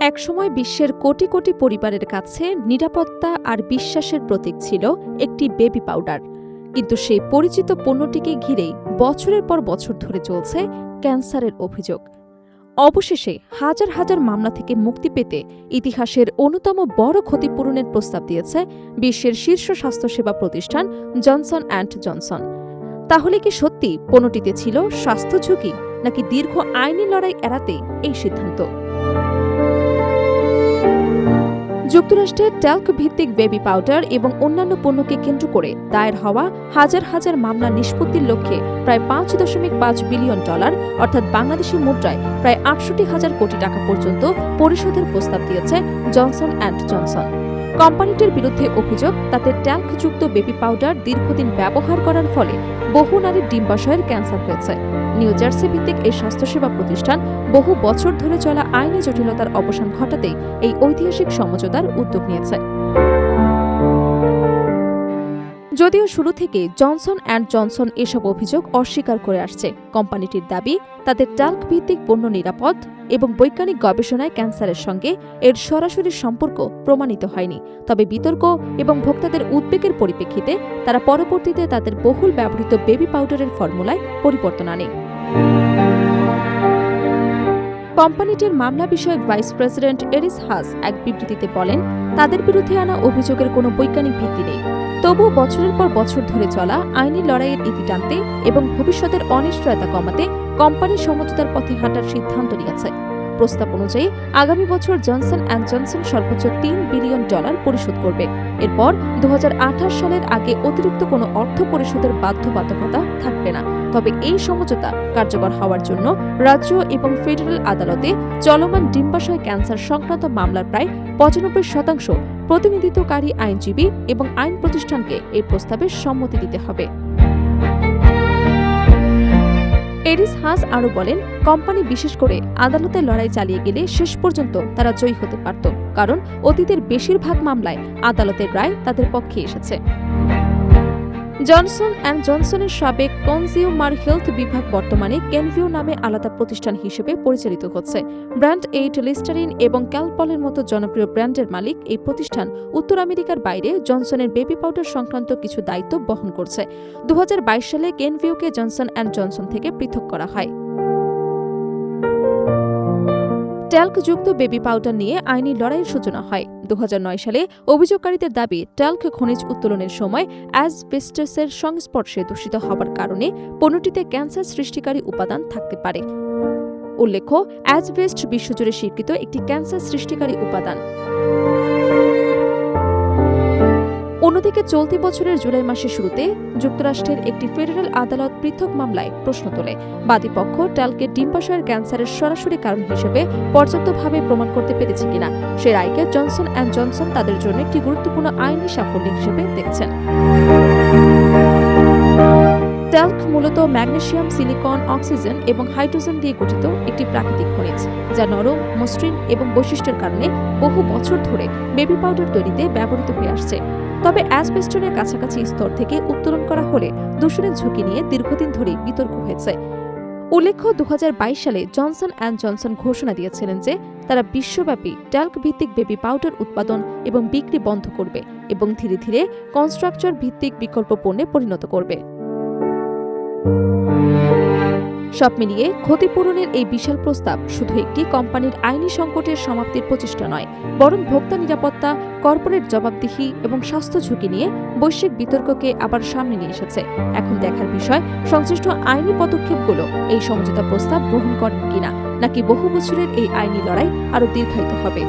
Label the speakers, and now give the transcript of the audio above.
Speaker 1: একসময় বিশ্বের কোটি কোটি পরিবারের কাছে নিরাপত্তা আর বিশ্বাসের প্রতীক ছিল একটি বেবি পাউডার। কিন্তু সেই পরিচিত পণ্যটিকে ঘিরেই বছরের পর বছর ধরে চলছে ক্যান্সারের অভিযোগ। অবশেষে হাজার হাজার মামলা থেকে মুক্তি পেতে ইতিহাসের অন্যতম বড় ক্ষতিপূরণের প্রস্তাব দিয়েছে বিশ্বের শীর্ষ স্বাস্থ্যসেবা প্রতিষ্ঠান জনসন অ্যান্ড জনসন। তাহলে কি সত্যি পণ্যটিতে ছিল স্বাস্থ্য ঝুঁকি, নাকি দীর্ঘ আইনি লড়াই এড়াতে এই সিদ্ধান্ত? যুক্তরাষ্ট্রের ট্যাল্ক ভিত্তিক বেবি পাউডার এবং অন্যান্য পণ্যকে কেন্দ্র করে দায়ের হওয়া হাজার হাজার মামলা নিষ্পত্তির লক্ষ্যে প্রায় $5.5 বিলিয়ন, অর্থাৎ বাংলাদেশি মুদ্রায় প্রায় ৬৮,০০০ কোটি টাকা পর্যন্ত পরিশোধের প্রস্তাব দিয়েছে জনসন অ্যান্ড জনসন। কোম্পানিটির বিরুদ্ধে অভিযোগ, তাতে ট্যাল্কযুক্ত বেবি পাউডার দীর্ঘদিন ব্যবহার করার ফলে বহু নারীর ডিম্বাশয়ের ক্যান্সার হয়েছে। নিউ জার্সি ভিত্তিক এই স্বাস্থ্যসেবা প্রতিষ্ঠান বহু বছর ধরে চলা আইনি জটিলতার অবসান ঘটাতেই এই ঐতিহাসিক সমঝোতার উদ্যোগ নিয়েছে। যদিও শুরু থেকে জনসন অ্যান্ড জনসন এসব অভিযোগ অস্বীকার করে আসছে। কোম্পানিটির দাবি, তাদের ট্যাল্ক ভিত্তিক পণ্য নিরাপদ এবং বৈজ্ঞানিক গবেষণায় ক্যান্সারের সঙ্গে এর সরাসরি সম্পর্ক প্রমাণিত হয়নি। তবে বিতর্ক এবং ভোক্তাদের উদ্বেগের পরিপ্রেক্ষিতে তারা পরবর্তীতে তাদের বহুল ব্যবহৃত বেবি পাউডারের ফর্মুলায় পরিবর্তন আনে। কোম্পানিটির মামলা বিষয়ক ভাইস প্রেসিডেন্ট এরিস হাস এক বিবৃতিতে বলেন, তাদের বিরুদ্ধে আনা অভিযোগের কোনো বৈজ্ঞানিক ভিত্তি নেই। তবুও বছরের পর বছর ধরে চলা আইনি লড়াইয়ের ইতি টানতে এবং ভবিষ্যতের অনিশ্চয়তা কমাতে কোম্পানি সমঝোতার পথে হাঁটার সিদ্ধান্ত নিয়েছে। প্রস্তাব অনুযায়ী আগামী বছর জনসন অ্যান্ড জনসন সর্বোচ্চ $3 বিলিয়ন পরিশোধ করবে। এরপর 2028 সালের আগে অতিরিক্ত কোনো অর্থ পরিশোধের বাধ্যবাধকতা থাকবে না। তবে এই সমঝোতা কার্যকর হওয়ার জন্য রাজ্য এবং ফেডারেল আদালতে চলমান ডিম্বাশয় ক্যান্সার সংক্রান্ত মামলার প্রায় 95% প্রতিনিধিত্বকারী আইনজীবী এবং আইন প্রতিষ্ঠানকে এই প্রস্তাবে সম্মতি দিতে হবে। এরিস হাস আরও বলেন, কোম্পানি বিশেষ করে আদালতে লড়াই চালিয়ে গেলে শেষ পর্যন্ত তারা জয়ী হতে পারত, কারণ অতীতের বেশিরভাগ মামলায় আদালতের রায় তাদের পক্ষে এসেছে। জনসন অ্যান্ড জনসনের সাবেক কনজিউমার হেলথ বিভাগ বর্তমানে কেনভিউ নামে আলাদা প্রতিষ্ঠান হিসেবে পরিচালিত হচ্ছে। ব্র্যান্ড এইড, লিস্টারিন এবং ক্যালপলের মতো জনপ্রিয় ব্র্যান্ডের মালিক এই প্রতিষ্ঠান উত্তর আমেরিকার বাইরে জনসনের বেবি পাউডার সংক্রান্ত কিছু দায়িত্ব বহন করছে। 2022 সালে কেনভিউকে জনসন অ্যান্ড জনসন থেকে পৃথক করা হয়। ট্যাল্কযুক্ত বেবি পাউডার নিয়ে আইনি লড়াইয়ের সূচনা হয় 2009 সালে। অভিযোগকারীদের দাবি, ট্যাল্ক খনিজ উত্তোলনের সময় অ্যাসবেস্টসের সংস্পর্শে দূষিত হবার কারণে পণ্যটিতে ক্যান্সার সৃষ্টিকারী উপাদান থাকতে পারে। উল্লেখ্য, অ্যাসবেস্ট বিশ্বজুড়ে স্বীকৃত একটি ক্যান্সার সৃষ্টিকারী উপাদান। অন্যদিকে চলতি বছরের জুলাই মাসের শুরুতে যুক্তরাষ্ট্রের একটি ফেডারেল আদালত পৃথক মামলায় প্রশ্ন তোলে, বাদীপক্ষ ট্যাল্কের ডিম্বাশয়ের ক্যান্সারের সরাসরি কারণ হিসেবে পর্যাপ্তভাবে প্রমাণ করতে পেরেছে কিনা। সে রায়কে জনসন অ্যান্ড জনসন তাদের জন্য একটি গুরুত্বপূর্ণ আইনি সাফল্য হিসেবে দেখছেন। ট্যাল্ক মূলত ম্যাগনেসিয়াম, সিলিকন, অক্সিজেন এবং হাইড্রোজেন দিয়ে গঠিত একটি প্রাকৃতিক খনিজ, যা নরম, মসৃণ এবং বৈশিষ্ট্যের কারণে বহু বছর ধরে বেবি পাউডার তৈরিতে ব্যবহৃত হয়ে আসছে। তবে অ্যাসবেস্টনের কাছাকাছি স্তর থেকে উত্তোলন করা হলে দূষণের ঝুঁকি নিয়ে দীর্ঘদিন ধরেই বিতর্ক হয়েছে। উল্লেখ্য, 2022 সালে জনসন অ্যান্ড জনসন ঘোষণা দিয়েছিলেন যে তারা বিশ্বব্যাপী ট্যাল্ক ভিত্তিক বেবি পাউডার উৎপাদন এবং বিক্রি বন্ধ করবে এবং ধীরে ধীরে কনস্ট্রাকচার ভিত্তিক বিকল্প পণ্যে পরিণত করবে। সব মিলিয়ে ক্ষতিপূরণের এই বিশাল প্রস্তাব শুধু একটি কোম্পানির আইনি সংকটের সমাপ্তির প্রচেষ্টা নয়, বরং ভোক্তা নিরাপত্তা, কর্পোরেট জবাবদিহি এবং স্বাস্থ্য ঝুঁকি নিয়ে বৈশ্বিক বিতর্ককে আবার সামনে নিয়ে এসেছে। এখন দেখার বিষয়, সংশ্লিষ্ট আইনি পদক্ষেপগুলো এই সমঝোতা প্রস্তাব গ্রহণ করেন কিনা, নাকি বহু বছরের এই আইনি লড়াই আরও দীর্ঘায়িত হবে।